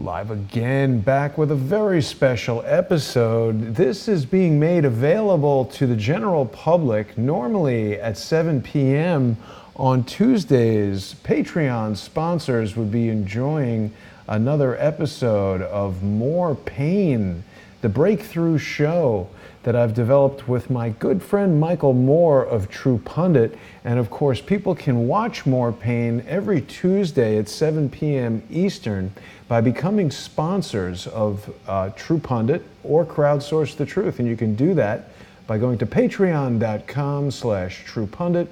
Live again, back with a very special episode. This is being made available to the general public normally at 7 p.m. on Tuesdays. Patreon sponsors would be enjoying another episode of More Pain, the breakthrough show that I've developed with my good friend Michael Moore of True Pundit. And of course, people can watch More Pain every Tuesday at 7 p.m. Eastern by becoming sponsors of True Pundit or Crowdsource the Truth. And you can do that by going to patreon.com/truepundit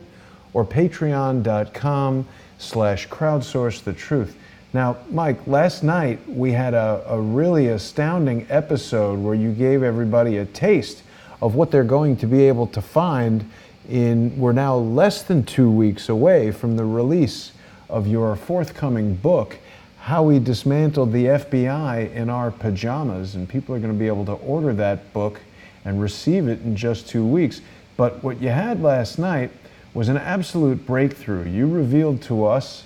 or patreon.com/crowdsource the truth. Now, Mike, last night we had a really astounding episode where you gave everybody a taste of what they're going to be able to find we're now less than 2 weeks away from the release of your forthcoming book, How We Dismantled the FBI in Our Pajamas, and people are going to be able to order that book and receive it in just 2 weeks. But what you had last night was an absolute breakthrough. You revealed to us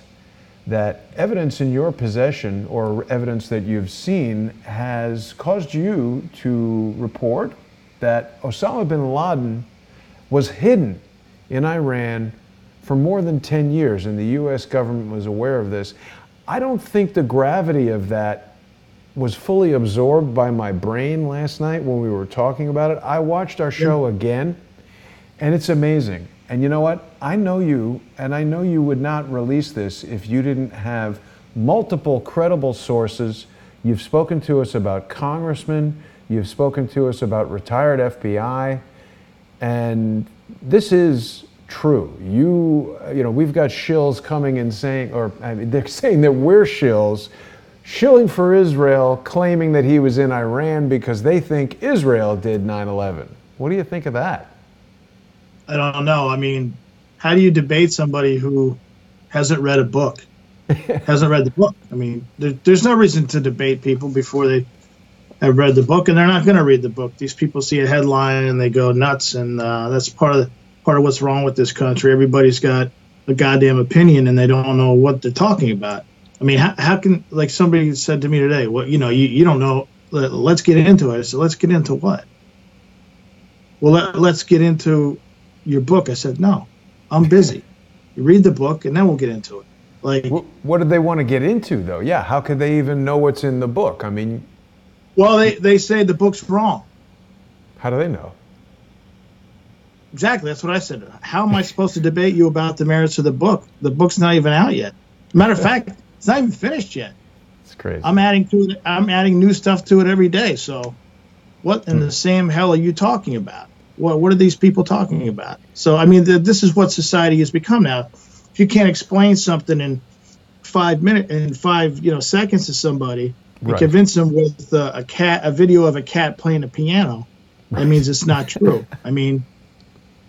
that evidence in your possession or evidence that you've seen has caused you to report that Osama Bin Laden was hidden in Iran for more than 10 years, and the U.S. government was aware of this. I don't think the gravity of that was fully absorbed by my brain last night when we were talking about it. I watched our show again, and it's amazing. And you know what? I know you, and I know you would not release this if you didn't have multiple credible sources. You've spoken to us about congressmen, you've spoken to us about retired FBI, and this is true. You know, we've got shills coming and saying, or I mean, they're saying that we're shilling for Israel, claiming that he was in Iran because they think Israel did 9/11. What do you think of that? I don't know. I mean, how do you debate somebody who hasn't read a book? Hasn't read the book. I mean, there's no reason to debate people before they have read the book, and they're not going to read the book. These people see a headline and they go nuts, and that's part of what's wrong with this country. Everybody's got a goddamn opinion, and they don't know what they're talking about. I mean, how can, like somebody said to me today, well, you don't know. Let's get into it. I said, let's get into what? Well, let's get into your book. I said, no, I'm busy. You read the book and then we'll get into it. Like, what do they want to get into though? Yeah, how could they even know what's in the book? I mean, well, they say the book's wrong. How do they know? Exactly, that's what I said. How am I supposed to debate you about the merits of the book? The book's not even out yet. Matter of fact, it's not even finished yet. It's crazy. I'm adding new stuff to it every day. So what in the Sam hell are you talking about? What are these people talking about? So, I mean, this is what society has become now. If you can't explain something in 5 seconds to somebody and convince them with a video of a cat playing a piano, that means it's not true. I mean,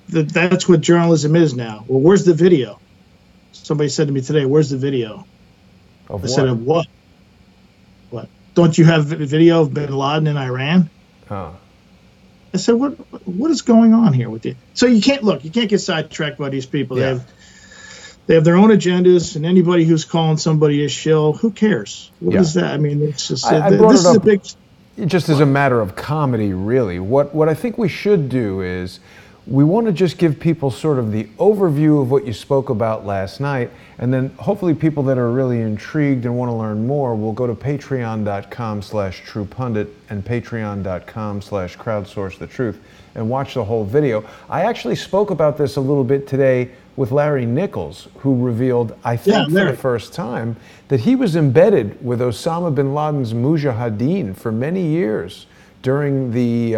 that's what journalism is now. Well, where's the video? Somebody said to me today, where's the video? Of I said, of what? What? Don't you have a video of Bin Laden in Iran? Huh. I said, what is going on here with you? So you can't get sidetracked by these people. Yeah. They have their own agendas, and anybody who's calling somebody a shill, who cares? What is that? I mean, it's just this is a big. Just as a matter of comedy, really. What I think we should do is we want to just give people sort of the overview of what you spoke about last night, and then hopefully people that are really intrigued and want to learn more will go to patreon.com/truepundit and patreon.com/crowdsourcethetruth and watch the whole video. I actually spoke about this a little bit today with Larry Nichols, who revealed, I think for the first time, that he was embedded with Osama Bin Laden's Mujahideen for many years during the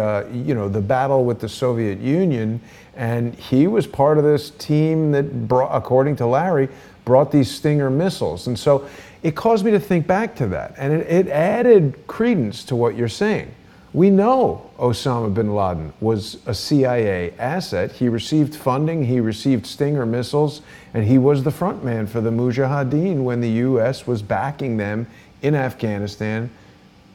battle with the Soviet Union, and he was part of this team that according to Larry, brought these Stinger missiles. And so it caused me to think back to that, and it added credence to what you're saying. We know Osama bin Laden was a CIA asset. He received funding, he received Stinger missiles, and he was the front man for the Mujahideen when the U.S. was backing them in Afghanistan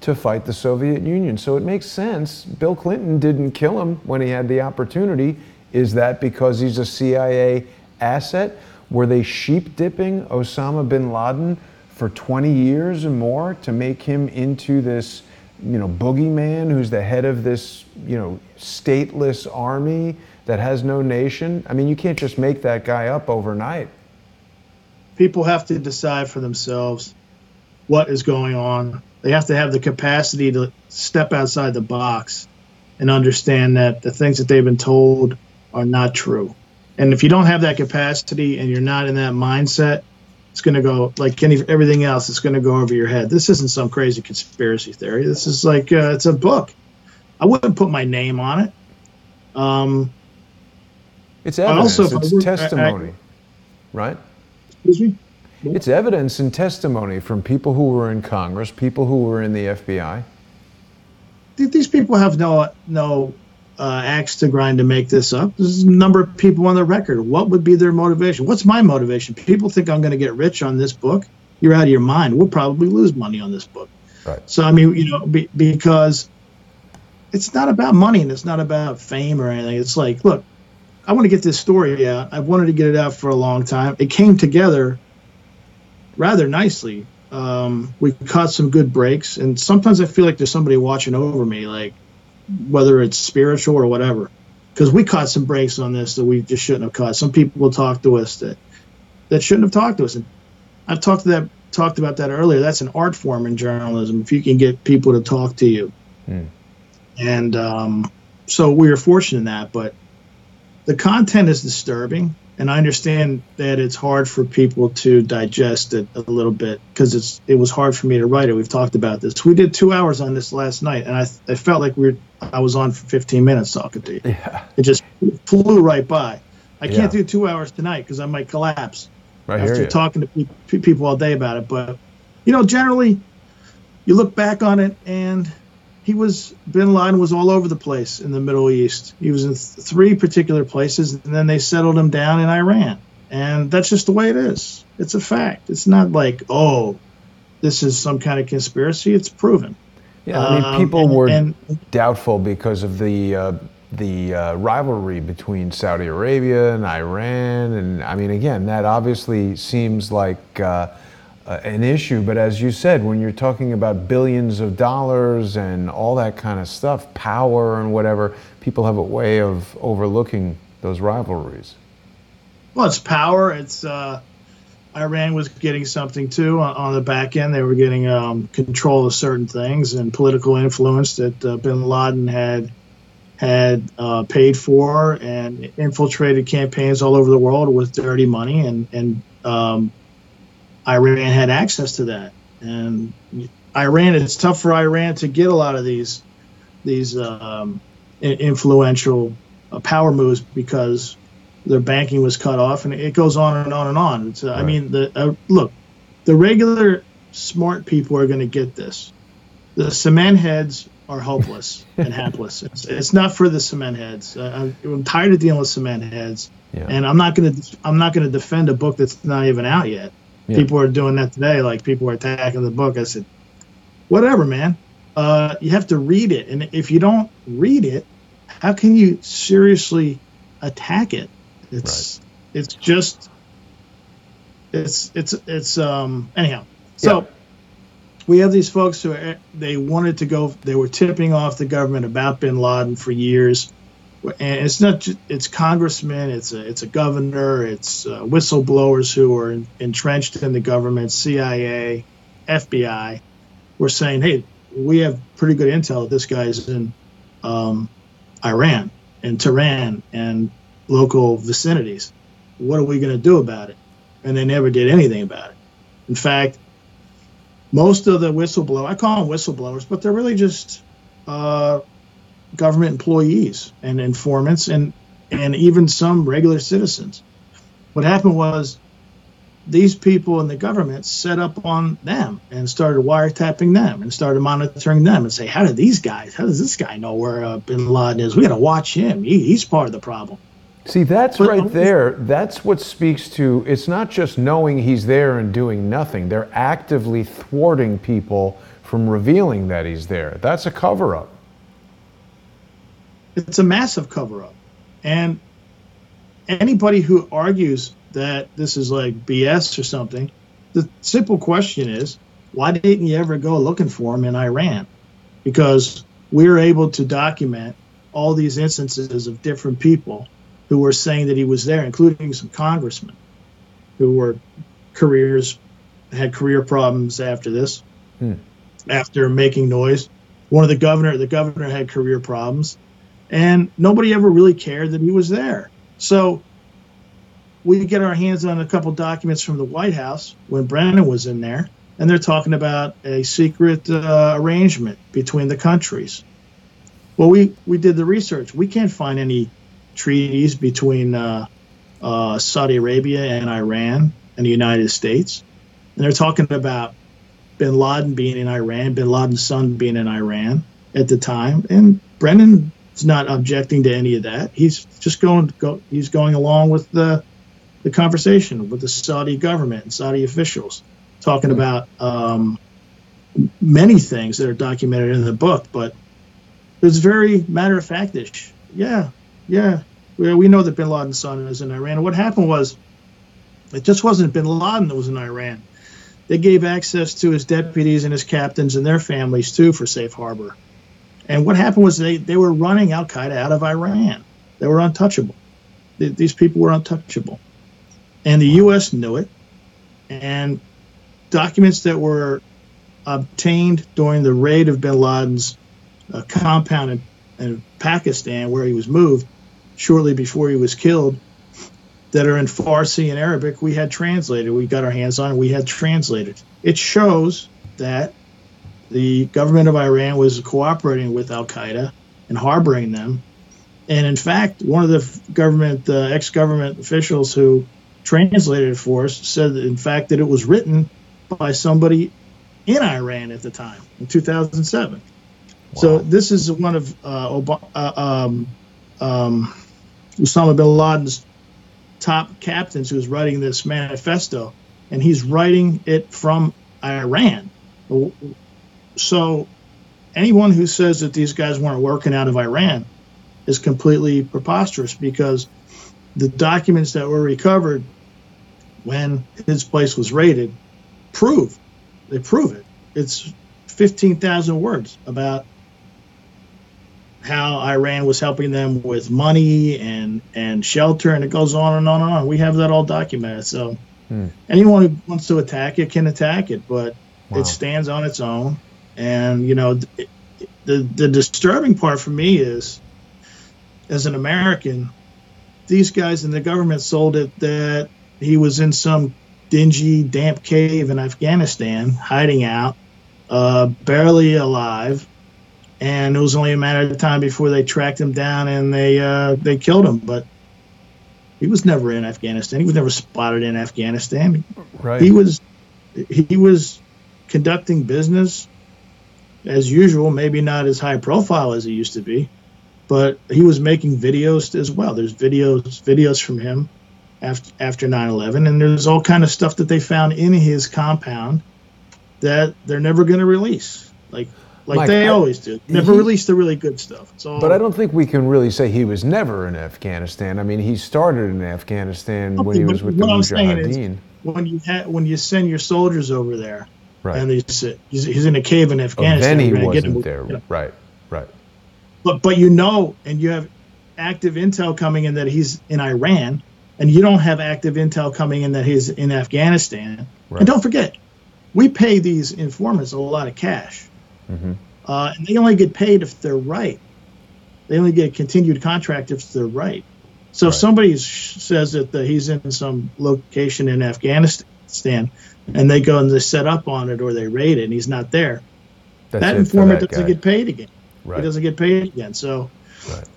to fight the Soviet Union. So it makes sense. Bill Clinton didn't kill him when he had the opportunity. Is that because he's a CIA asset? Were they sheep dipping Osama bin Laden for 20 years and more to make him into this, boogeyman who's the head of this, stateless army that has no nation? I mean, you can't just make that guy up overnight. People have to decide for themselves what is going on. They have to have the capacity to step outside the box and understand that the things that they've been told are not true. And if you don't have that capacity and you're not in that mindset, it's going to go like everything else. It's going to go over your head. This isn't some crazy conspiracy theory. This is like it's a book. I wouldn't put my name on it. It's evidence. It's testimony, right? Excuse me? It's evidence and testimony from people who were in Congress, people who were in the FBI. These people have no axe to grind to make this up. There's a number of people on the record. What would be their motivation? What's my motivation? People think I'm going to get rich on this book. You're out of your mind. We'll probably lose money on this book. Right. So, I mean, because it's not about money and it's not about fame or anything. It's like, look, I want to get this story out. I've wanted to get it out for a long time. It came together rather nicely. We caught some good breaks, and sometimes I feel like there's somebody watching over me, like whether it's spiritual or whatever, because we caught some breaks on this that we just shouldn't have caught. Some people will talk to us that shouldn't have talked to us, and I've talked about that earlier. That's an art form in journalism if you can get people to talk to you. And so we were fortunate in that, but the content is disturbing. And I understand that it's hard for people to digest it a little bit because it was hard for me to write it. We've talked about this. We did 2 hours on this last night, and I felt like I was on for 15 minutes talking to you. Yeah. It just flew right by. I can't do 2 hours tonight because I might collapse after talking to people all day about it. But, generally, you look back on it, and Bin Laden was all over the place in the Middle East. He was in 3 particular places, and then they settled him down in Iran. And that's just the way it is. It's a fact. It's not like, oh, this is some kind of conspiracy. It's proven. Yeah, I mean, people were doubtful because of the rivalry between Saudi Arabia and Iran. And, I mean, again, that obviously seems like an issue, but as you said, when you're talking about billions of dollars and all that kind of stuff, power and whatever, people have a way of overlooking those rivalries. Well, it's power. It's Iran was getting something too on the back end. They were getting control of certain things and political influence that Bin Laden had paid for and infiltrated campaigns all over the world with dirty money, and Iran had access to that. And Iran, it's tough for Iran to get a lot of these influential power moves because their banking was cut off, and it goes on and on and on. It's, right. I mean, look, the regular smart people are going to get this. The cement heads are hopeless and hapless. It's not for the cement heads. I'm tired of dealing with cement heads, and I'm not going to defend a book that's not even out yet. Yeah. People are doing that today. Like, people are attacking the book. I said, whatever, man. You have to read it. And if you don't read it, how can you seriously attack it? It's anyhow. So we have these folks who they wanted to go. They were tipping off the government about Bin Laden for years. And it's not just, it's congressmen, it's a governor, it's whistleblowers who are entrenched in the government, CIA, FBI. We're saying, hey, we have pretty good intel that this guy's in Iran and Tehran and local vicinities. What are we going to do about it? And they never did anything about it. In fact, most of the whistleblowers, I call them whistleblowers, but they're really just government employees and informants and even some regular citizens. What happened was these people in the government set up on them and started wiretapping them and started monitoring them and say, how does this guy know where Bin Laden is? We got to watch him. He's part of the problem. See, that's right there. That's what speaks to, it's not just knowing he's there and doing nothing. They're actively thwarting people from revealing that he's there. That's a cover-up. It's a massive cover-up. And anybody who argues that this is like BS or something, the simple question is, why didn't you ever go looking for him in Iran? Because we were able to document all these instances of different people who were saying that he was there, including some congressmen who were had career problems after this, after making noise. The governor had career problems, and nobody ever really cared that he was there. So we get our hands on a couple documents from the White House when Brennan was in there, and they're talking about a secret arrangement between the countries. Well, we did the research. We can't find any treaties between Saudi Arabia and Iran and the United States. And they're talking about Bin Laden being in Iran, Bin Laden's son being in Iran at the time. And Brennan's not objecting to any of that. He's just going along with the conversation with the Saudi government and Saudi officials, talking about many things that are documented in the book. But it's very matter-of-fact-ish. Yeah, we know that Bin Laden's son is in Iran. And what happened was, it just wasn't Bin Laden that was in Iran. They gave access to his deputies and his captains and their families, too, for safe harbor. And what happened was they were running al-Qaeda out of Iran. They were untouchable. These people were untouchable. And the U.S. knew it. And documents that were obtained during the raid of Bin Laden's compound in Pakistan, where he was moved shortly before he was killed, that are in Farsi and Arabic, we had translated. We got our hands on it. We had translated. It shows that the government of Iran was cooperating with al-Qaeda and harboring them. And in fact, one of the ex-government officials who translated it for us said that, in fact, that it was written by somebody in Iran at the time, in 2007. Wow. So this is one of Osama bin Laden's top captains who's writing this manifesto, and he's writing it from Iran. So anyone who says that these guys weren't working out of Iran is completely preposterous, because the documents that were recovered when his place was raided prove it. It's 15,000 words about how Iran was helping them with money and shelter, and it goes on and on and on. We have that all documented. So anyone who wants to attack it can attack it, but it stands on its own. And, you know, the disturbing part for me is, as an American, these guys in the government sold it that he was in some dingy, damp cave in Afghanistan, hiding out, barely alive. And it was only a matter of time before they tracked him down and they killed him. But he was never in Afghanistan. He was never spotted in Afghanistan. Right. He was conducting business as usual, maybe not as high profile as he used to be, but he was making videos as well. There's videos from him after 9/11, and there's all kind of stuff that they found in his compound that they're never going to release. Like Mike, they always do. Never release the really good stuff. But I don't think we can really say he was never in Afghanistan. I mean, he started in Afghanistan when he was with the Mujahideen. When you send your soldiers over there, right, and he's in a cave in Afghanistan. Then he wasn't there. You know. Right. But you know, and you have active intel coming in that he's in Iran, and you don't have active intel coming in that he's in Afghanistan. Right. And don't forget, we pay these informants a lot of cash. Mm-hmm. And they only get paid if they're right. They only get a continued contract if they're right. So if somebody says that he's in some location in Afghanistan and they go and they set up on it or they raid it and he's not there, that informant doesn't get paid again. Right. He doesn't get paid again. So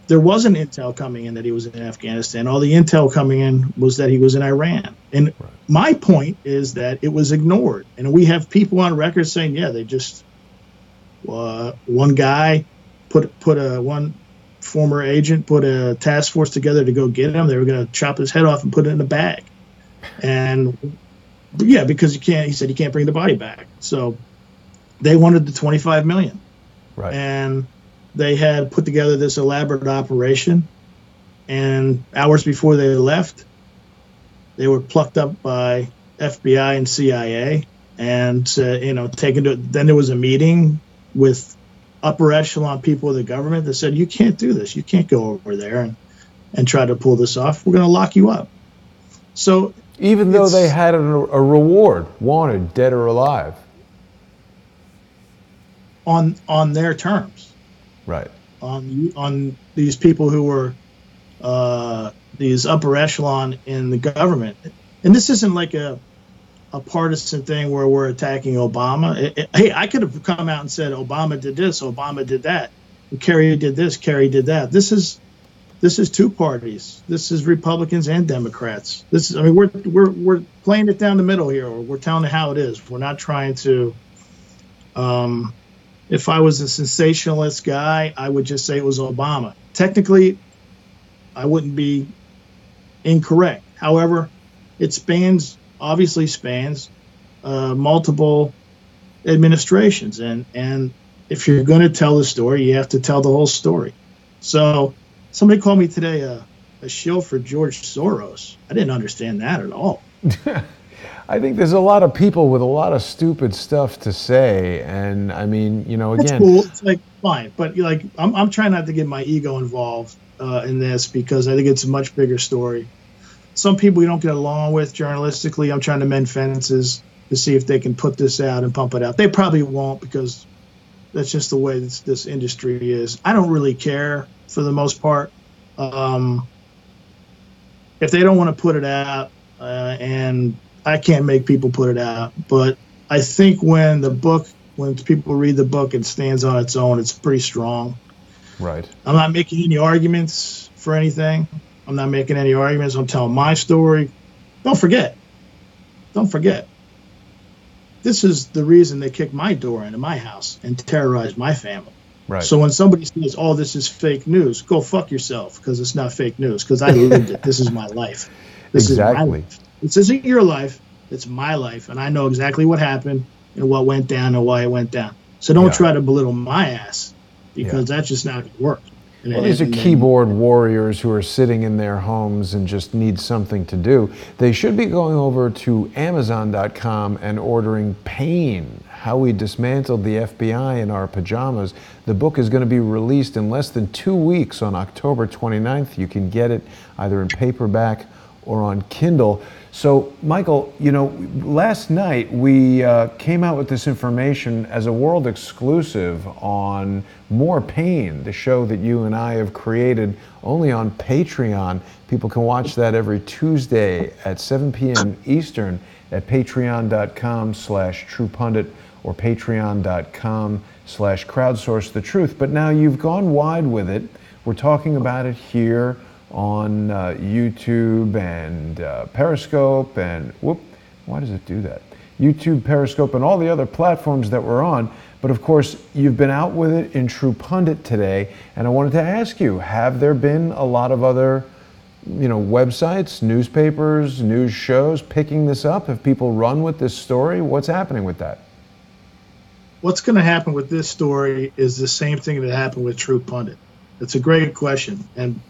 there wasn't intel coming in that he was in Afghanistan. All the intel coming in was that he was in Iran. And my point is that it was ignored. And we have people on record saying, yeah, they just... one guy one former agent put a task force together to go get him. They were going to chop his head off and put it in a bag. And because he said he can't bring the body back. So they wanted the $25 million. Right. And they had put together this elaborate operation. And hours before they left, they were plucked up by FBI and CIA, and then there was a meeting with upper echelon people of the government that said, you can't do this. You can't go over there and try to pull this off. We're going to lock you up. So even though they had a reward, wanted, dead or alive, on their terms, right? On these people who were these upper echelon in the government, and this isn't like a partisan thing where we're attacking Obama. Hey, I could have come out and said Obama did this, Obama did that, Kerry did this, Kerry did that. This is two parties. This is Republicans and Democrats. We're playing it down the middle here. We're telling it how it is. We're not trying to. If I was a sensationalist guy, I would just say it was Obama. Technically, I wouldn't be incorrect. However, it obviously spans multiple administrations, and if you're going to tell the story, you have to tell the whole story. So somebody called me today a shill for George Soros. I didn't understand that at all. I think there's a lot of people with a lot of stupid stuff to say, and I mean, again, that's cool. It's like fine, but I'm trying not to get my ego involved in this because I think it's a much bigger story. Some people we don't get along with journalistically. I'm trying to mend fences to see if they can put this out and pump it out. They probably won't because that's just the way this industry is. I don't really care for the most part. If they don't want to put it out, and I can't make people put it out, but I think when people read the book, it stands on its own. It's pretty strong. Right. I'm not making any arguments for anything. I'm not making any arguments. I'm telling my story. Don't forget. This is the reason they kicked my door into my house and terrorized my family. Right. So when somebody says, "Oh, this is fake news," go fuck yourself because it's not fake news because I lived it. This is my life. This is my life. This isn't your life. It's my life, and I know exactly what happened and what went down and why it went down. So don't try to belittle my ass because that's just not going to work. Well, these are keyboard warriors who are sitting in their homes and just need something to do. They should be going over to Amazon.com and ordering Pain, How We Dismantled the FBI in Our Pajamas. The book is going to be released in less than 2 weeks on October 29th. You can get it either in paperback or on Kindle. So, Michael, last night we came out with this information as a world exclusive on More Pain, the show that you and I have created only on Patreon. People can watch that every Tuesday at 7 p.m. Eastern at patreon.com/truepundit or patreon.com/crowdsource the truth. But now you've gone wide with it. We're talking about it here on YouTube and Periscope and why does it do that? YouTube, Periscope, and all the other platforms that we're on. But of course, you've been out with it in True Pundit today, and I wanted to ask you: have there been a lot of other, websites, newspapers, news shows picking this up? Have people run with this story? What's happening with that? What's going to happen with this story is the same thing that happened with True Pundit. It's a great question, and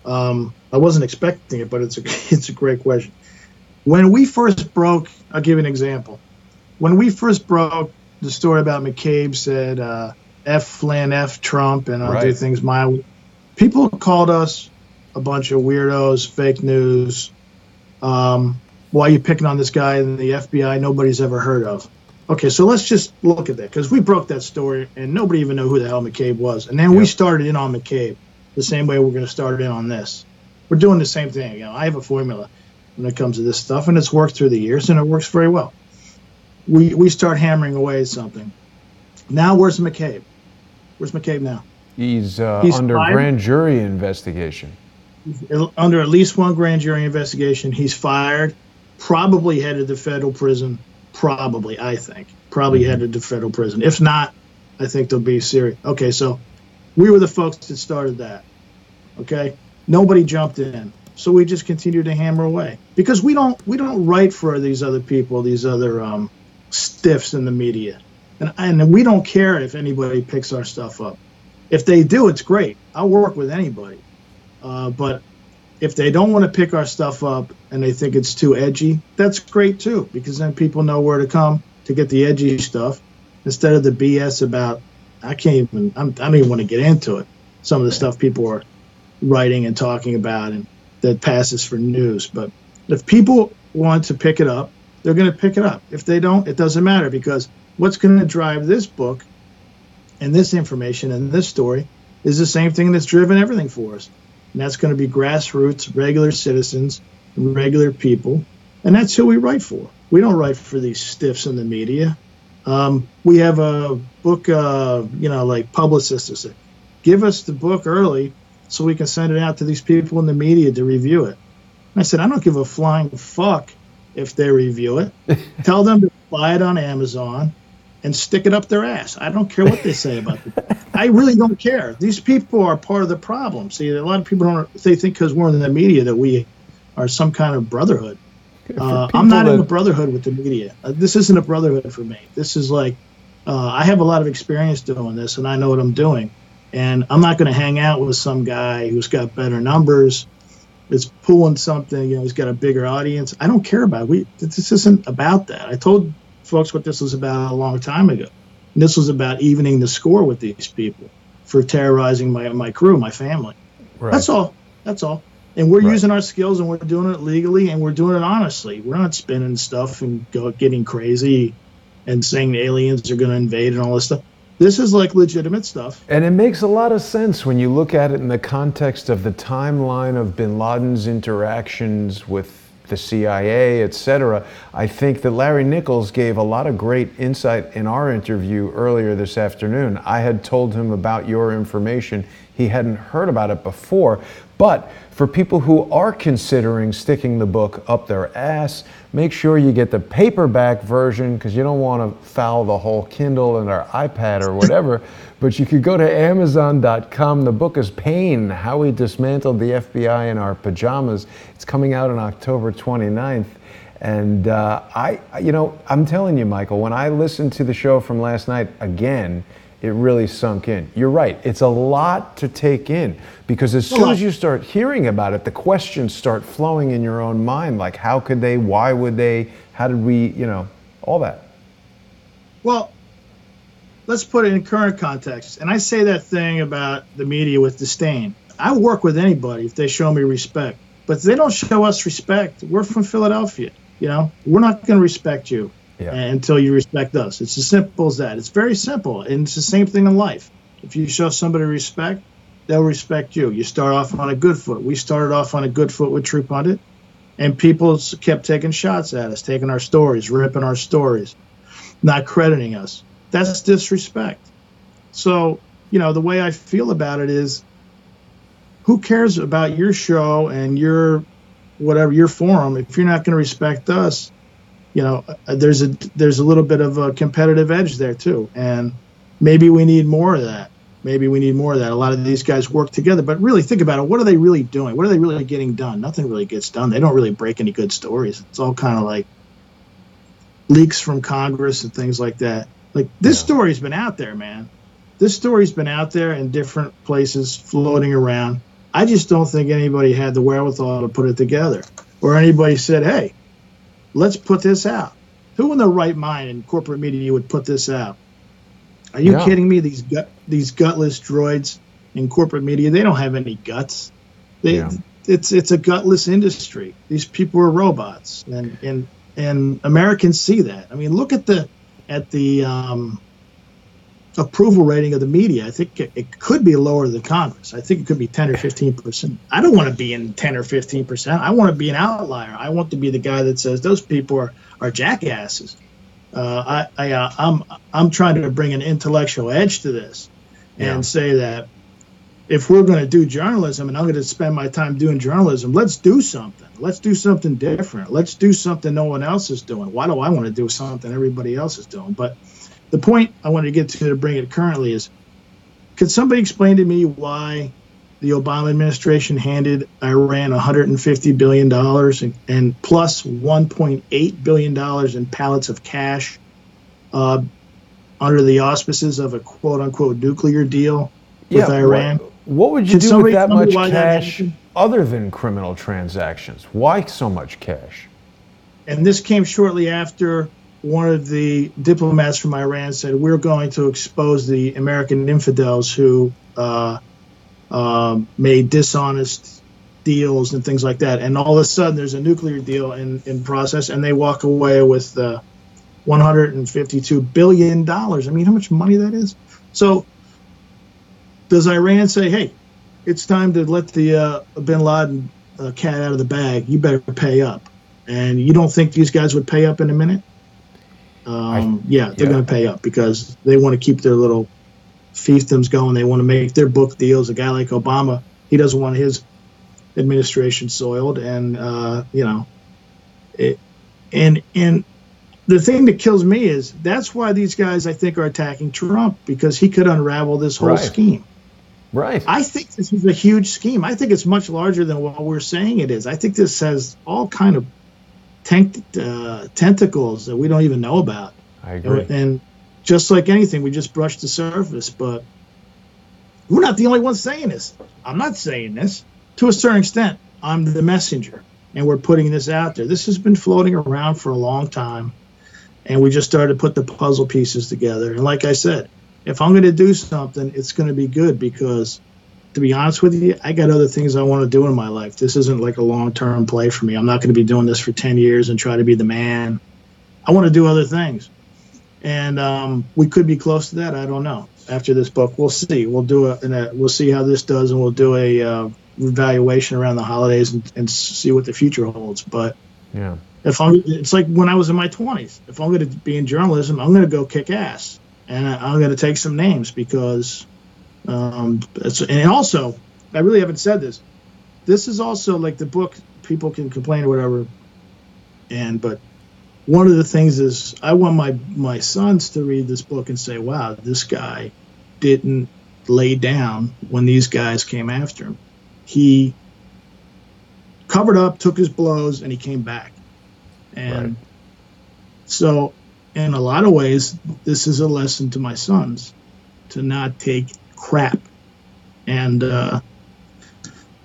I wasn't expecting it, but it's a great question. When we first broke, I'll give you an example. When we first broke the story about McCabe said, F Flynn, F Trump, and I'll do things my way, people called us a bunch of weirdos, fake news. Why are you picking on this guy in the FBI nobody's ever heard of? Okay, so let's just look at that, because we broke that story, and nobody even knew who the hell McCabe was. And then we started in on McCabe the same way we're going to start in on this. We're doing the same thing. I have a formula when it comes to this stuff, and it's worked through the years, and it works very well. We start hammering away at something. Now, where's McCabe? Where's McCabe now? He's under grand jury investigation. Under at least one grand jury investigation. He's fired, probably headed to federal prison. Probably, I think. Probably headed to federal prison. If not, I think they'll be serious. Okay, so we were the folks that started that. Okay? Nobody jumped in. So we just continued to hammer away. Because we don't write for these other people, these other stiffs in the media. And we don't care if anybody picks our stuff up. If they do, it's great. I'll work with anybody. But if they don't want to pick our stuff up and they think it's too edgy, that's great too, because then people know where to come to get the edgy stuff instead of the BS about, I don't even want to get into it. Some of the stuff people are writing and talking about and that passes for news. But if people want to pick it up, they're going to pick it up. If they don't, it doesn't matter, because what's going to drive this book and this information and this story is the same thing that's driven everything for us. And that's going to be grassroots, regular citizens, regular people. And that's who we write for. We don't write for these stiffs in the media. We have a book, like publicists that say, give us the book early so we can send it out to these people in the media to review it. And I said, I don't give a flying fuck if they review it. Tell them to buy it on Amazon and stick it up their ass. I don't care what they say about it. I really don't care. These people are part of the problem. See, a lot of people they think because we're in the media that we are some kind of brotherhood. I'm not in a brotherhood with the media. This isn't a brotherhood for me. This is like, I have a lot of experience doing this, and I know what I'm doing. And I'm not going to hang out with some guy who's got better numbers, is pulling something, he's got a bigger audience. I don't care about it. This isn't about that. I told folks what this was about a long time ago. And this was about evening the score with these people for terrorizing my crew, my family. Right. That's all. And we're using our skills, and we're doing it legally, and we're doing it honestly. We're not spinning stuff and getting crazy and saying aliens are going to invade and all this stuff. This is like legitimate stuff. And it makes a lot of sense when you look at it in the context of the timeline of bin Laden's interactions with the CIA, etc. I think that Larry Nichols gave a lot of great insight in our interview earlier this afternoon. I had told him about your information. He hadn't heard about it before. But for people who are considering sticking the book up their ass, make sure you get the paperback version, because you don't want to foul the whole Kindle and our iPad or whatever. But you could go to Amazon.com. The book is Pain, How We Dismantled the FBI in Our Pajamas. It's coming out on October 29th. And I'm telling you, Michael, when I listened to the show from last night again, it really sunk in. You're right. It's a lot to take in, because as soon as you start hearing about it, the questions start flowing in your own mind. Like, how could they? Why would they? How did we? All that. Well, let's put it in current context. And I say that thing about the media with disdain. I work with anybody if they show me respect. But if they don't show us respect, we're from Philadelphia. We're not going to respect you. Yeah. Until you respect us. It's as simple as that. It's very simple, and it's the same thing in life. If you show somebody respect, they'll respect you. You start off on a good foot. We started off on a good foot with True Pundit, and people kept taking shots at us, taking our stories, ripping our stories, not crediting us. That's disrespect. So, the way I feel about it is, who cares about your show and your forum if you're not going to respect us? There's a little bit of a competitive edge there too, and maybe we need more of that. A lot of these guys work together, but really think about it. What are they really doing? What are they really getting done? Nothing really gets done. They don't really break any good stories. It's all kind of like leaks from Congress and things like that. Like, this story's been out there, man. This story's been out there in different places, floating around. I just don't think anybody had the wherewithal to put it together, or anybody said, hey, let's put this out. Who in their right mind in corporate media would put this out? Are you kidding me? These gutless droids in corporate media, they don't have any guts. It's a gutless industry. These people are robots, and Americans see that. I mean, look at the approval rating of the media. I think it could be lower than Congress. I think it could be 10 or 15%. I don't want to be in 10 or 15%. I want to be an outlier. I want to be the guy that says those people are jackasses. I'm trying to bring an intellectual edge to this and say that if we're going to do journalism, and I'm going to spend my time doing journalism, let's do something. Let's do something different. Let's do something no one else is doing. Why do I want to do something everybody else is doing? But the point I wanted to get to bring it currently is, could somebody explain to me why the Obama administration handed Iran $150 billion and plus $1.8 billion in pallets of cash under the auspices of a quote-unquote nuclear deal with Iran? What would you do with that much cash other than criminal transactions? Why so much cash? And this came shortly after one of the diplomats from Iran said, we're going to expose the American infidels who made dishonest deals and things like that. And all of a sudden, there's a nuclear deal in process, and they walk away with $152 billion. I mean, how much money that is? So does Iran say, hey, it's time to let the Bin Laden cat out of the bag? You better pay up. And you don't think these guys would pay up in a minute? They're going to pay up because they want to keep their little fiefdoms going. They want to make their book deals. A guy like Obama, he doesn't want his administration soiled. And, and the thing that kills me is that's why these guys, I think, are attacking Trump, because he could unravel this whole scheme. Right. I think this is a huge scheme. I think it's much larger than what we're saying it is. I think this has all kind of tentacles that we don't even know about. I agree. And just like anything, we just brushed the surface. But we're not the only ones saying this. I'm not saying this. To a certain extent, I'm the messenger, and we're putting this out there. This has been floating around for a long time, and we just started to put the puzzle pieces together. And like I said, if I'm going to do something, it's going to be good, because to be honest with you, I got other things I want to do in my life. This isn't like a long-term play for me. I'm not going to be doing this for 10 years and try to be the man. I want to do other things. And we could be close to that. I don't know. After this book, we'll see. We'll see how this does, and we'll do a evaluation around the holidays and see what the future holds. But yeah, it's like when I was in my 20s. If I'm going to be in journalism, I'm going to go kick ass, and I'm going to take some names, because and also, I really haven't said this. This is also like the book. People can complain or whatever, but one of the things is I want my sons to read this book and say, "Wow, this guy didn't lay down when these guys came after him. He covered up, took his blows, and he came back." And so, in a lot of ways, this is a lesson to my sons to not take crap. And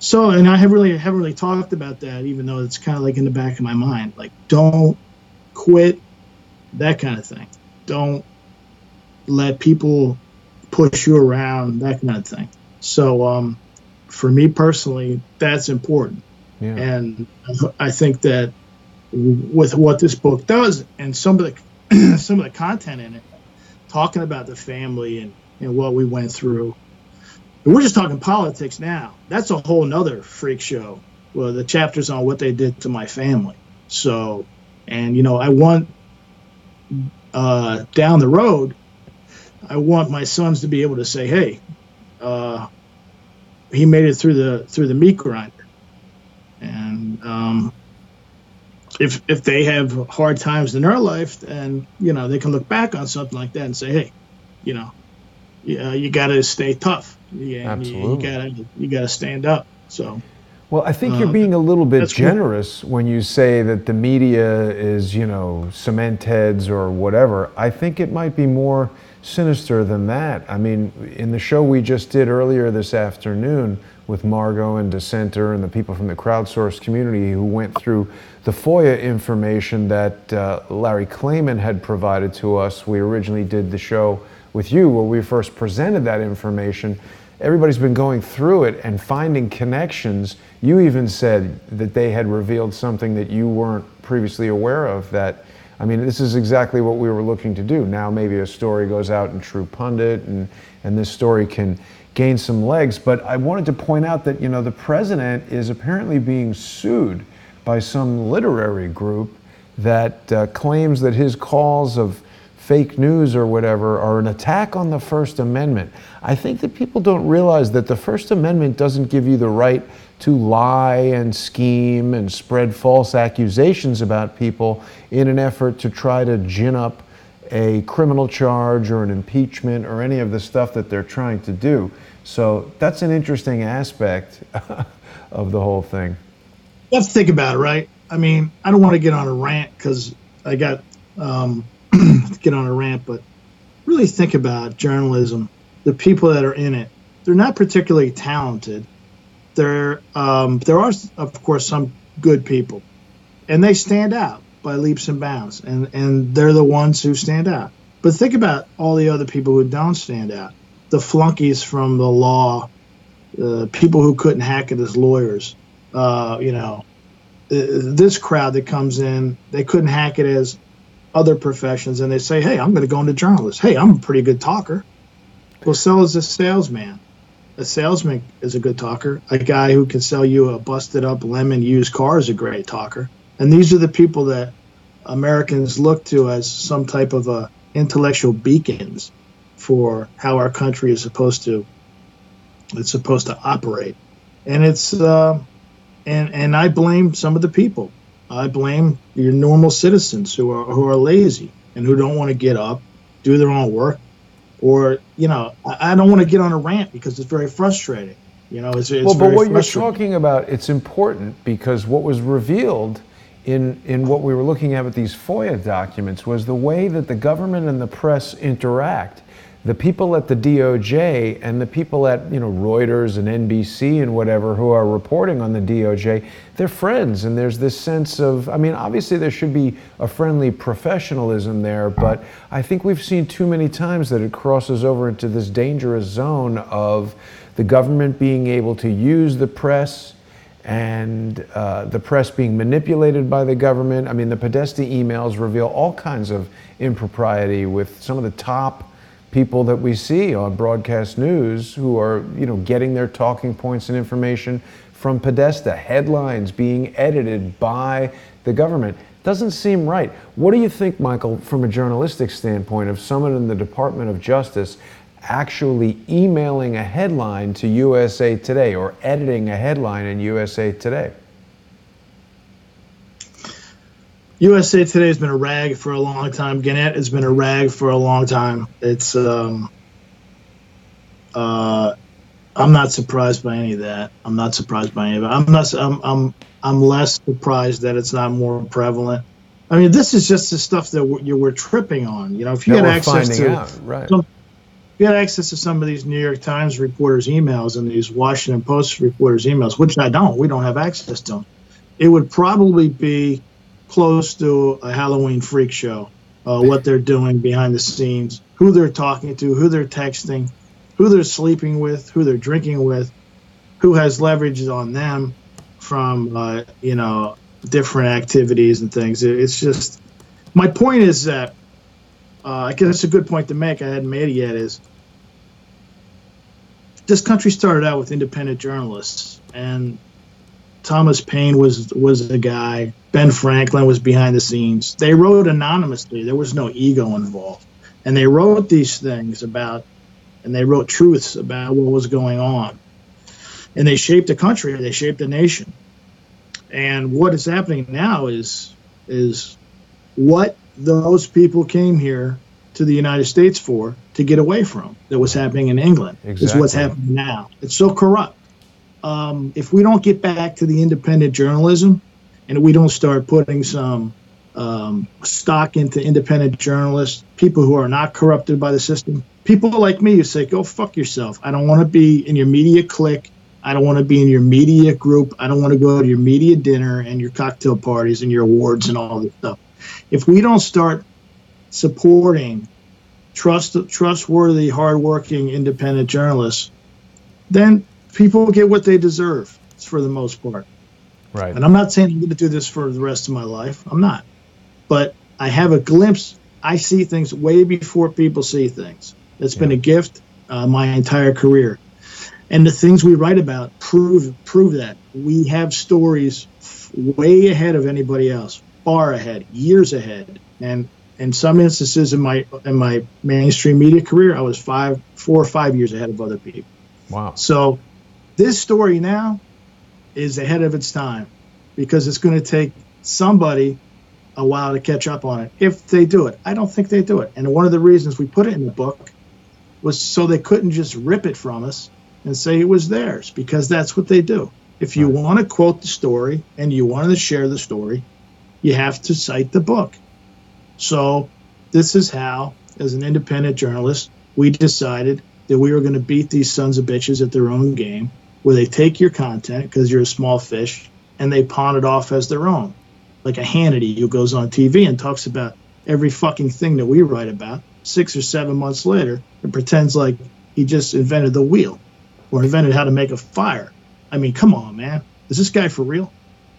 so I haven't really talked about that, even though it's kind of like in the back of my mind, like, don't quit, that kind of thing. Don't let people push you around, that kind of thing. So for me personally, that's important. Yeah. And I think that with what this book does, and some of the content in it, talking about the family and what we went through. We're just talking politics now. That's a whole nother freak show. Well, the chapters on what they did to my family. So, and I want down the road, I want my sons to be able to say, "Hey, he made it through the meat grinder." And if they have hard times in their life, then they can look back on something like that and say, "Hey, you got to stay tough. Absolutely. You got to stand up." So, well, I think you're being a little bit generous when you say that the media is, cement heads or whatever. I think it might be more sinister than that. I mean, in the show we just did earlier this afternoon with Margot and Dissenter and the people from the Crowdsource community who went through the FOIA information that Larry Klayman had provided to us. We originally did the show with you where we first presented that information. Everybody's been going through it and finding connections. You even said that they had revealed something that you weren't previously aware of. This is exactly what we were looking to do. Now maybe a story goes out in True Pundit and this story can gain some legs. But I wanted to point out that, the president is apparently being sued by some literary group that claims that his calls of fake news or whatever are an attack on the First Amendment. I think that people don't realize that the First Amendment doesn't give you the right to lie and scheme and spread false accusations about people in an effort to try to gin up a criminal charge or an impeachment or any of the stuff that they're trying to do. So that's an interesting aspect of the whole thing. Let's think about it, right? I mean, I don't want to get on a rant because I got get on a rant, but really think about journalism. The people that are in it, they're not particularly talented. there are, of course, some good people, and they stand out by leaps and bounds, and they're the ones who stand out. But think about all the other people who don't stand out. The flunkies from the law, people who couldn't hack it as lawyers, this crowd that comes in, they couldn't hack it as other professions, and they say, hey, I'm going to go into journalist. Hey, I'm a pretty good talker. Well, so is a salesman. A salesman is a good talker. A guy who can sell you a busted up lemon used car is a great talker. And these are the people that Americans look to as some type of intellectual beacons for how our country is supposed to operate. And it's and I blame some of the people. I blame your normal citizens who are lazy and who don't want to get up, do their own work, or I don't want to get on a rant because it's very frustrating. It's well, but what you're talking about, it's important because what was revealed in what we were looking at with these FOIA documents was the way that the government and the press interact. The people at the DOJ and the people at Reuters and NBC and whatever who are reporting on the DOJ, they're friends, and there's this sense of, obviously there should be a friendly professionalism there, but I think we've seen too many times that it crosses over into this dangerous zone of the government being able to use the press and the press being manipulated by the government. The Podesta emails reveal all kinds of impropriety with some of the top people that we see on broadcast news who are, getting their talking points and information from Podesta, headlines being edited by the government. Doesn't seem right. What do you think, Michael, from a journalistic standpoint, of someone in the Department of Justice actually emailing a headline to USA Today or editing a headline in USA Today? USA Today has been a rag for a long time. Gannett has been a rag for a long time. It's I'm not surprised by any of that. I'm less surprised that it's not more prevalent. This is just the stuff that we're tripping on. If you had access to if you had access to some of these New York Times reporters' emails and these Washington Post reporters' emails, which we don't have access to them, it would probably be close to a Halloween freak show, what they're doing behind the scenes, who they're talking to, who they're texting, who they're sleeping with, who they're drinking with, who has leverage on them from, different activities and things. It's just, my point is that, I guess it's a good point to make, I hadn't made it yet, is this country started out with independent journalists, and Thomas Paine was the guy. Ben Franklin was behind the scenes. They wrote anonymously. There was no ego involved. And they wrote these things and they wrote truths about what was going on. And they shaped the country. They shaped the nation. And what is happening now is what those people came here to the United States for, to get away from, that was happening in England. Exactly. Is what's happening now. It's so corrupt. If we don't get back to the independent journalism, and we don't start putting some stock into independent journalists, people who are not corrupted by the system, people like me who say, go fuck yourself. I don't want to be in your media clique. I don't want to be in your media group. I don't want to go to your media dinner and your cocktail parties and your awards and all this stuff. If we don't start supporting trustworthy, hardworking, independent journalists, then people get what they deserve for the most part. Right. And I'm not saying I'm going to do this for the rest of my life. I'm not. But I have a glimpse. I see things way before people see things. It's been a gift my entire career. And the things we write about prove that. We have stories way ahead of anybody else, far ahead, years ahead. And in some instances in my mainstream media career, I was 4 or 5 years ahead of other people. Wow. So this story now is ahead of its time because it's going to take somebody a while to catch up on it, if they do it. I don't think they do it. And one of the reasons we put it in the book was so they couldn't just rip it from us and say it was theirs, because that's what they do. If you want to quote the story and you want to share the story, you have to cite the book. So this is how, as an independent journalist, we decided that we were going to beat these sons of bitches at their own game. where they take your content because you're a small fish and they pawn it off as their own. Like a Hannity who goes on TV and talks about every fucking thing that we write about 6 or 7 months later and pretends like he just invented the wheel or invented how to make a fire. I mean, come on, man. Is this guy for real?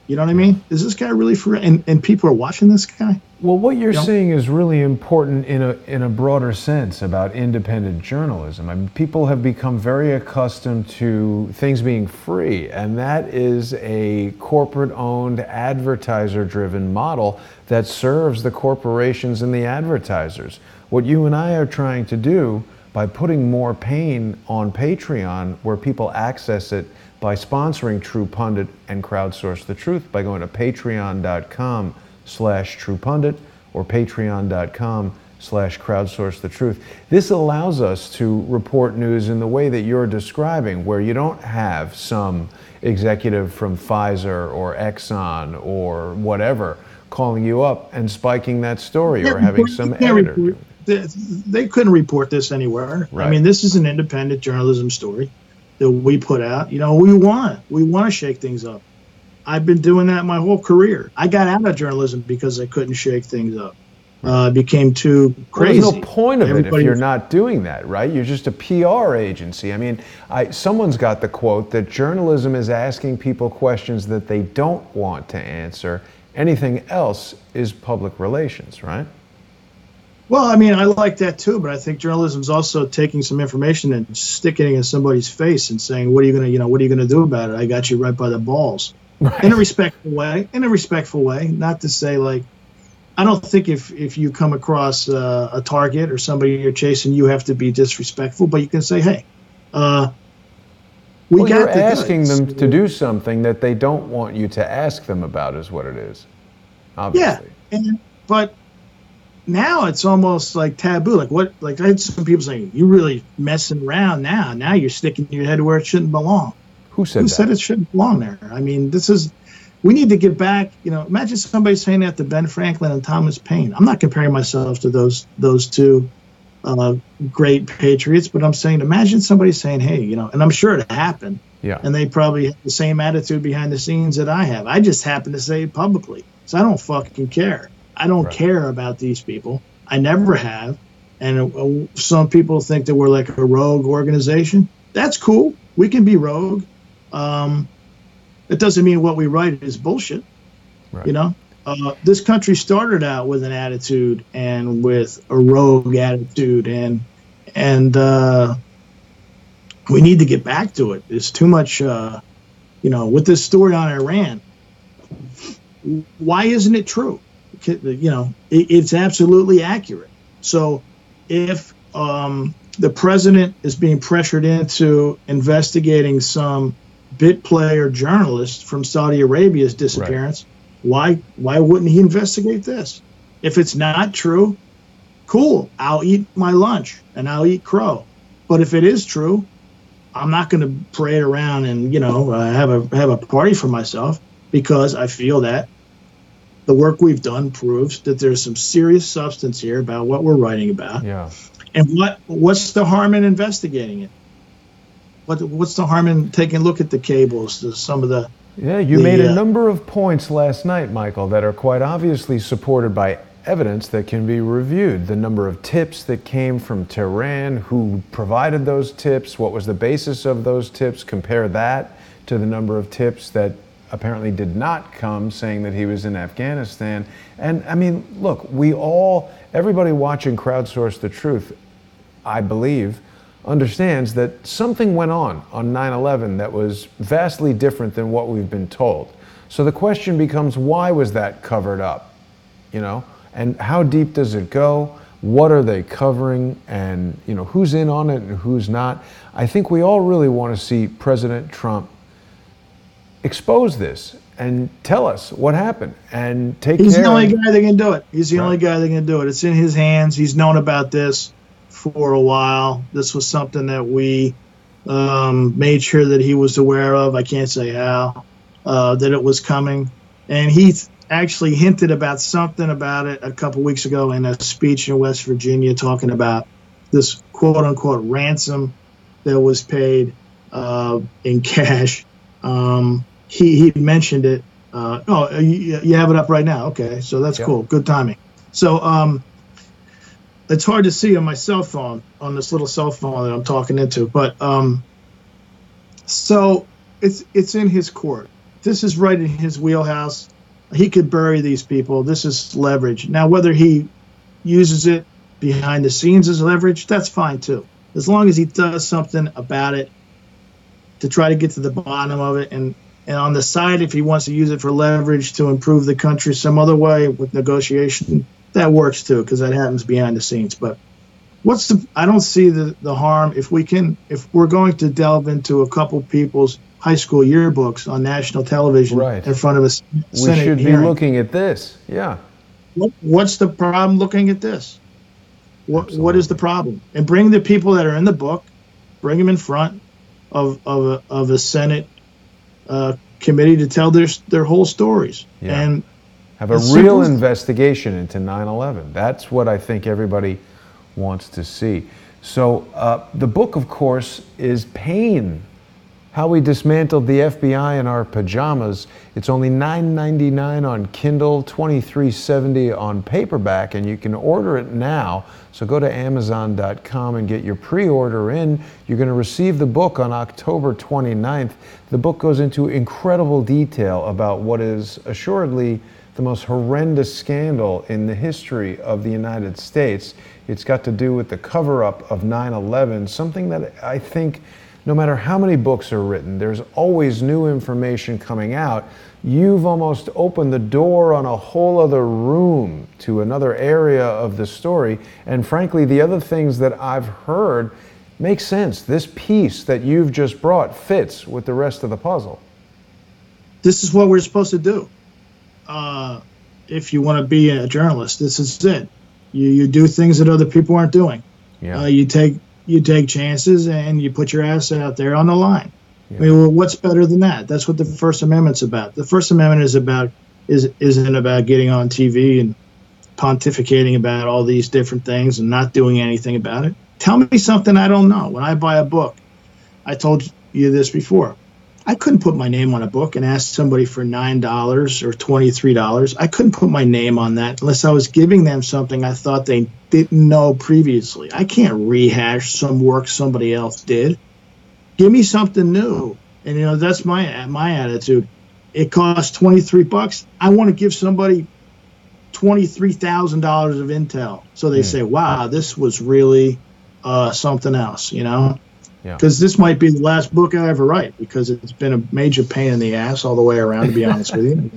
You know what I mean? Is this guy really for real? And people are watching this guy? Well, what you're saying is really important in a broader sense about independent journalism. I mean, people have become very accustomed to things being free, and that is a corporate-owned, advertiser-driven model that serves the corporations and the advertisers. What you and I are trying to do by putting more pain on Patreon, where people access it by sponsoring True Pundit and Crowdsource the Truth by going to patreon.com/TruePundit or patreon.com/Crowdsource the Truth. This allows us to report news in the way that you're describing, where you don't have some executive from Pfizer or Exxon or whatever calling you up and spiking that story, or having some editor. They couldn't report this anywhere. Right. I mean, this is an independent journalism story that we put out. You know, we want to shake things up. I've been doing that my whole career. I got out of journalism because I couldn't shake things up. It became too crazy. Well, there's no point of it if you're not doing that, right? You're just a PR agency. I mean, someone's got the quote that journalism is asking people questions that they don't want to answer. Anything else is public relations, right? Well, I mean, I like that too, but I think journalism is also taking some information and sticking it in somebody's face and saying, "What are you going to do about it? I got you right by the balls." Right. In a respectful way, not to say like, I don't think if you come across a target or somebody you're chasing, you have to be disrespectful, but you can say, "Hey, you're asking them to do something that they don't want you to ask them about," is what it is. Obviously. Yeah, but now it's almost like taboo. Like I had some people saying, "You're really messing around now. Now you're sticking your head where it shouldn't belong." Who said that? Who said it shouldn't belong there? I mean, we need to get back. You know, imagine somebody saying that to Ben Franklin and Thomas Paine. I'm not comparing myself to those two great patriots, but I'm saying, imagine somebody saying, "Hey, you know," and I'm sure it happened. Yeah. And they probably have the same attitude behind the scenes that I have. I just happen to say it publicly, so I don't fucking care. I don't care about these people. I never have. And some people think that we're like a rogue organization. That's cool. We can be rogue. It doesn't mean what we write is bullshit. Right. You know, this country started out with an attitude and with a rogue attitude, and we need to get back to it. There's too much, with this story on Iran. Why isn't it true? You know, it's absolutely accurate. So if the president is being pressured into investigating some bit player journalist from Saudi Arabia's disappearance, why wouldn't he investigate this? If it's not true, cool, I'll eat my lunch and I'll eat crow. But if it is true, I'm not going to parade around and have a party for myself, because I feel that the work we've done proves that there's some serious substance here about what we're writing about. Yeah. And what's the harm in investigating it? What's the harm in taking a look at the cables, some of the... Yeah, you made a number of points last night, Michael, that are quite obviously supported by evidence that can be reviewed. The number of tips that came from Tehran, who provided those tips, what was the basis of those tips, compare that to the number of tips that apparently did not come, saying that he was in Afghanistan. And I mean, look, everybody watching Crowdsource the Truth, I believe, understands that something went on 9/11 that was vastly different than what we've been told. So the question becomes, why was that covered up? And how deep does it go? What are they covering? And who's in on it and who's not? I think we all really want to see President Trump expose this and tell us what happened and take care. He's the only guy that can do it. He's the only guy that can do it. It's in his hands. He's known about this for a while. This was something that we made sure that he was aware of. I can't say how, that it was coming. And he actually hinted about something about it a couple weeks ago in a speech in West Virginia, talking about this quote-unquote ransom that was paid. in cash. He mentioned it. You have it up right now. Okay, so that's cool. Good timing. So it's hard to see on my cell phone, on this little cell phone that I'm talking into. But so it's in his court. This is right in his wheelhouse. He could bury these people. This is leverage. Now, whether he uses it behind the scenes as leverage, that's fine too. As long as he does something about it to try to get to the bottom of it. And on the side, if he wants to use it for leverage to improve the country some other way with negotiation, that works too, because that happens behind the scenes. But I don't see the harm if we're going to delve into a couple people's high school yearbooks on national television in front of a Senate we should hearing. be looking at this. Yeah. What's the problem looking at this? What is the problem? And bring the people that are in the book, bring them in front of a Senate committee to tell their whole stories. Yeah. And have a real investigation into 9/11. That's what I think everybody wants to see. So the book, of course, is Pain: How We Dismantled the FBI in Our Pajamas. It's only $9.99 on Kindle, $23.70 on paperback, and you can order it now. So go to Amazon.com and get your pre-order in. You're going to receive the book on October 29th. The book goes into incredible detail about what is assuredly the most horrendous scandal in the history of the United States. It's got to do with the cover-up of 9/11, something that I think no matter how many books are written, there's always new information coming out. You've almost opened the door on a whole other room to another area of the story. And frankly, the other things that I've heard make sense. This piece that you've just brought fits with the rest of the puzzle. This is what we're supposed to do. If you want to be a journalist, this is it. You do things that other people aren't doing. Yeah. You take chances and you put your ass out there on the line. Yeah. I mean, well, what's better than that? That's what the First Amendment's about. The First Amendment isn't about getting on TV and pontificating about all these different things and not doing anything about it. Tell me something I don't know. When I buy a book, I told you this before. I couldn't put my name on a book and ask somebody for $9 or $23. I couldn't put my name on that unless I was giving them something I thought they didn't know previously. I can't rehash some work somebody else did. Give me something new. And, that's my attitude. It costs $23. I want to give somebody $23,000 of intel. So they say, wow, this was really something else, Because this might be the last book I ever write, because it's been a major pain in the ass all the way around, to be honest with you.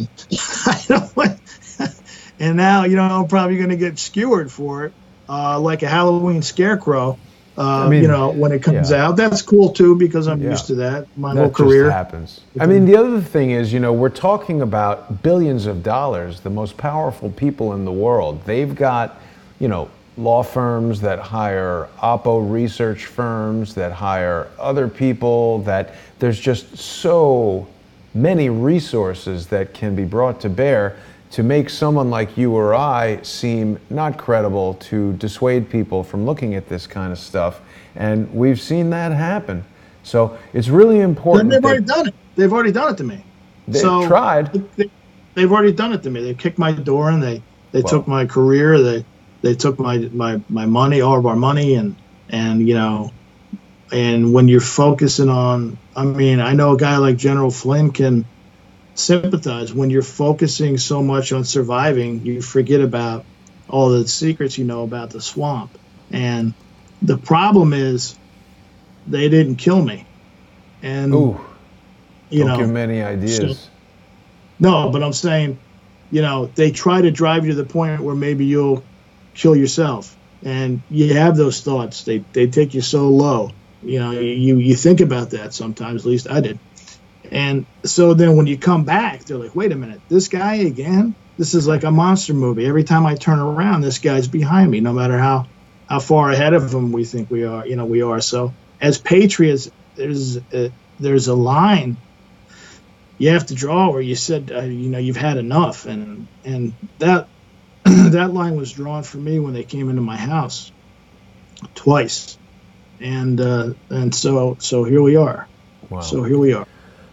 And now, I'm probably going to get skewered for it, like a Halloween scarecrow, when it comes out. That's cool, too, because I'm used to that my whole career. That happens. I mean, the other thing is, we're talking about billions of dollars, the most powerful people in the world. They've got, law firms that hire Oppo research firms, that hire other people, that there's just so many resources that can be brought to bear to make someone like you or I seem not credible, to dissuade people from looking at this kind of stuff. And we've seen that happen. So it's really important. They've already done it. They've already done it to me. They've tried. They've already done it to me. They kicked my door and they took my career. They took my money, all of our money, and when you're focusing on, I know a guy like General Flynn can sympathize. When you're focusing so much on surviving, you forget about all the secrets about the swamp. And the problem is they didn't kill me. And don't give me any ideas. No, but I'm saying, they try to drive you to the point where maybe you'll kill yourself, and you have those thoughts. They take you so low. You think about that sometimes. At least I did. And so then when you come back, they're like, wait a minute, this guy again? This is like a monster movie. Every time I turn around, this guy's behind me, no matter how far ahead of him we think we are. We are. So as patriots, there's a line you have to draw where you said, you've had enough, and that that line was drawn for me when they came into my house twice, and so here we are. Wow. So here we are.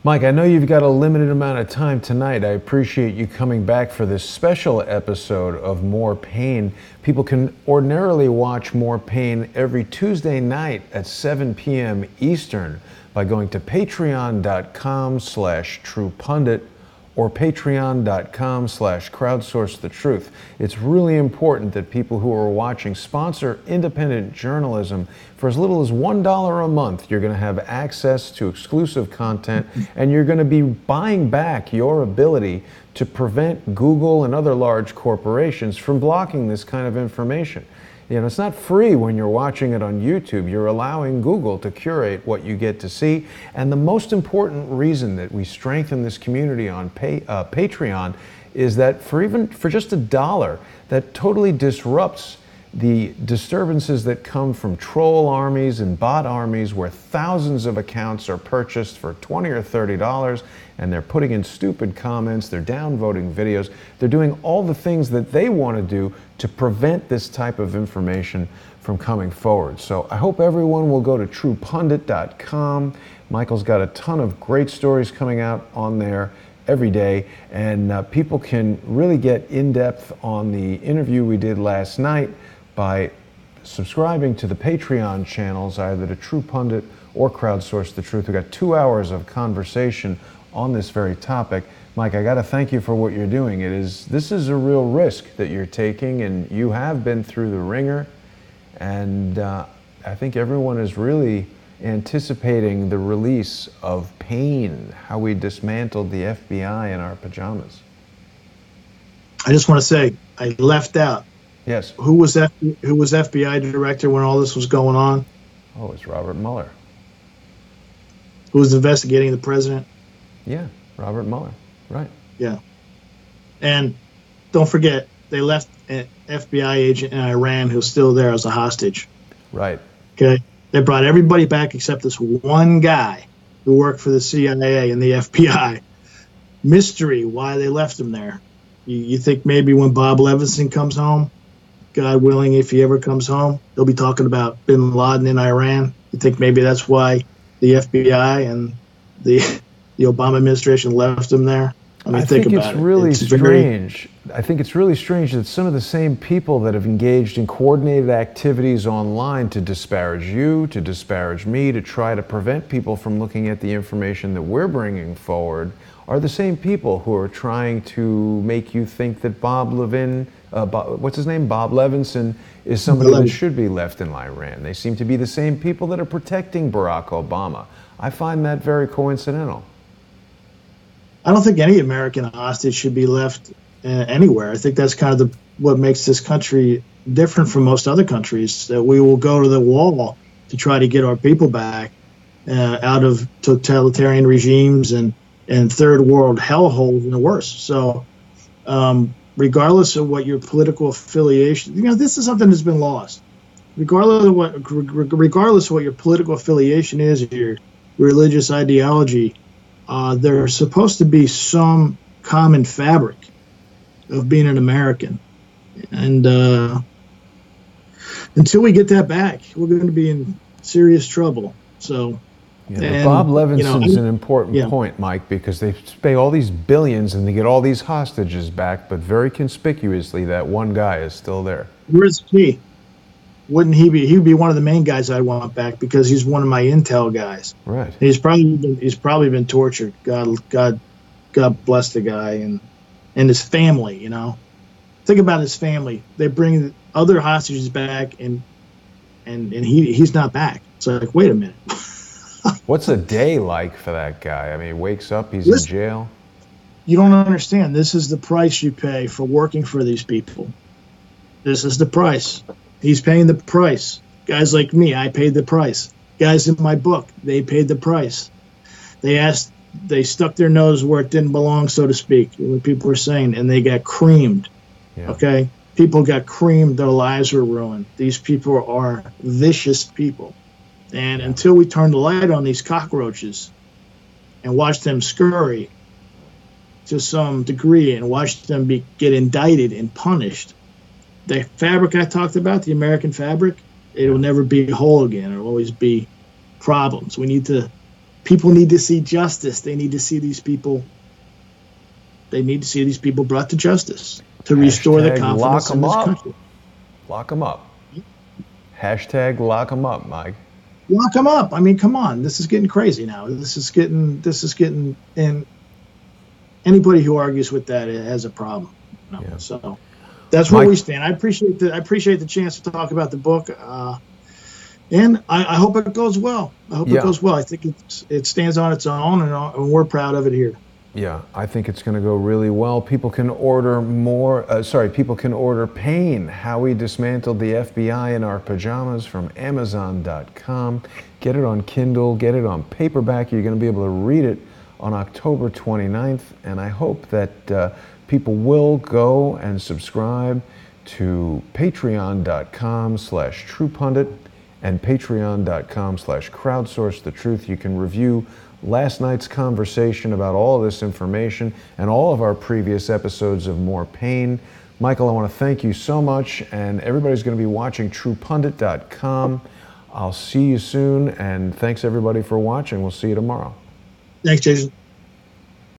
Mike, I know you've got a limited amount of time tonight. I appreciate you coming back for this special episode of More Pain. People can ordinarily watch More Pain every Tuesday night at 7 p.m. Eastern by going to patreon.com/truepundit or patreon.com/crowdsourcethetruth. It's really important that people who are watching sponsor independent journalism. For as little as $1 a month, you're going to have access to exclusive content, and you're going to be buying back your ability to prevent Google and other large corporations from blocking this kind of information. You know, it's not free when you're watching it on YouTube. You're allowing Google to curate what you get to see. And the most important reason that we strengthen this community on Patreon is that for just $1, that totally disrupts the disturbances that come from troll armies and bot armies where thousands of accounts are purchased for $20 or $30, and they're putting in stupid comments, they're downvoting videos, they're doing all the things that they want to do to prevent this type of information from coming forward. So I hope everyone will go to truepundit.com. Michael's got a ton of great stories coming out on there every day, and people can really get in depth on the interview we did last night by subscribing to the Patreon channels, either to True Pundit or Crowdsource the Truth. We got 2 hours of conversation on this very topic. Mike, I got to thank you for what you're doing. This is a real risk that you're taking, and you have been through the ringer, and I think everyone is really anticipating the release of Pain, how we dismantled the FBI in our pajamas. I just want to say, I left out. Yes. Who was FBI director when all this was going on? Oh, it's Robert Mueller. Who was investigating the president? Yeah, Robert Mueller. Right. Yeah. And don't forget, they left an FBI agent in Iran who's still there as a hostage. Right. Okay. They brought everybody back except this one guy who worked for the CIA and the FBI. Mystery why they left him there. You think maybe when Bob Levinson comes home, God willing, if he ever comes home, he'll be talking about Bin Laden in Iran. You think maybe that's why the FBI and the Obama administration left him there? I mean, think about it. Really strange. I think it's really strange that some of the same people that have engaged in coordinated activities online to disparage you, to disparage me, to try to prevent people from looking at the information that we're bringing forward are the same people who are trying to make you think that Bob Levinson is somebody that should be left in Iran. They seem to be the same people that are protecting Barack Obama. I find that very coincidental. I don't think any American hostage should be left anywhere. I think that's kind of what makes this country different from most other countries, that we will go to the wall to try to get our people back out of totalitarian regimes and third world hellholes and worse. So regardless of what your political affiliation, this is something that's been lost. Regardless of what your political affiliation is, your religious ideology, there's supposed to be some common fabric of being an American. And until we get that back, we're going to be in serious trouble. So, yeah, Bob Levinson's an important point, Mike, because they pay all these billions and they get all these hostages back, but very conspicuously, that one guy is still there. Where's he? Wouldn't he be? He'd be one of the main guys I'd want back because he's one of my intel guys. Right. He's probably been tortured. God bless the guy and his family. Think about his family. They bring other hostages back and he's not back. It's like, wait a minute. What's a day like for that guy? I mean, he wakes up, he's in jail. You don't understand. This is the price you pay for working for these people. This is the price. He's paying the price. Guys like me, I paid the price. Guys in my book, they paid the price. They stuck their nose where it didn't belong, so to speak, what people were saying, and they got creamed. Yeah. Okay? People got creamed. Their lives were ruined. These people are vicious people. And until we turn the light on these cockroaches and watch them scurry to some degree and watch them get indicted and punished, the fabric I talked about, the American fabric, it will never be whole again. It will always be problems. We need to people need to see justice. They need to see these people. They need to see these people brought to justice to restore the confidence in this country. Lock them up. Hashtag lock them up, Mike. Lock them up. I mean, come on. This is getting crazy now. This is getting, and anybody who argues with that has a problem. You know? Yeah. So that's where we stand. I appreciate the chance to talk about the book. And I hope it goes well. It goes well. I think it stands on its own, and we're proud of it here. Yeah, I think it's going to go really well. People can order people can order Pain, How We Dismantled the FBI in Our Pajamas from Amazon.com. Get it on Kindle, get it on paperback. You're going to be able to read it on October 29th. And I hope that people will go and subscribe to patreon.com/TruePundit and patreon.com/Crowdsource the Truth. You can review last night's conversation about all of this information and all of our previous episodes of More Pain. Michael, I want to thank you so much, and everybody's going to be watching TruePundit.com. I'll see you soon, and thanks everybody for watching. We'll see you tomorrow. Thanks, Jason.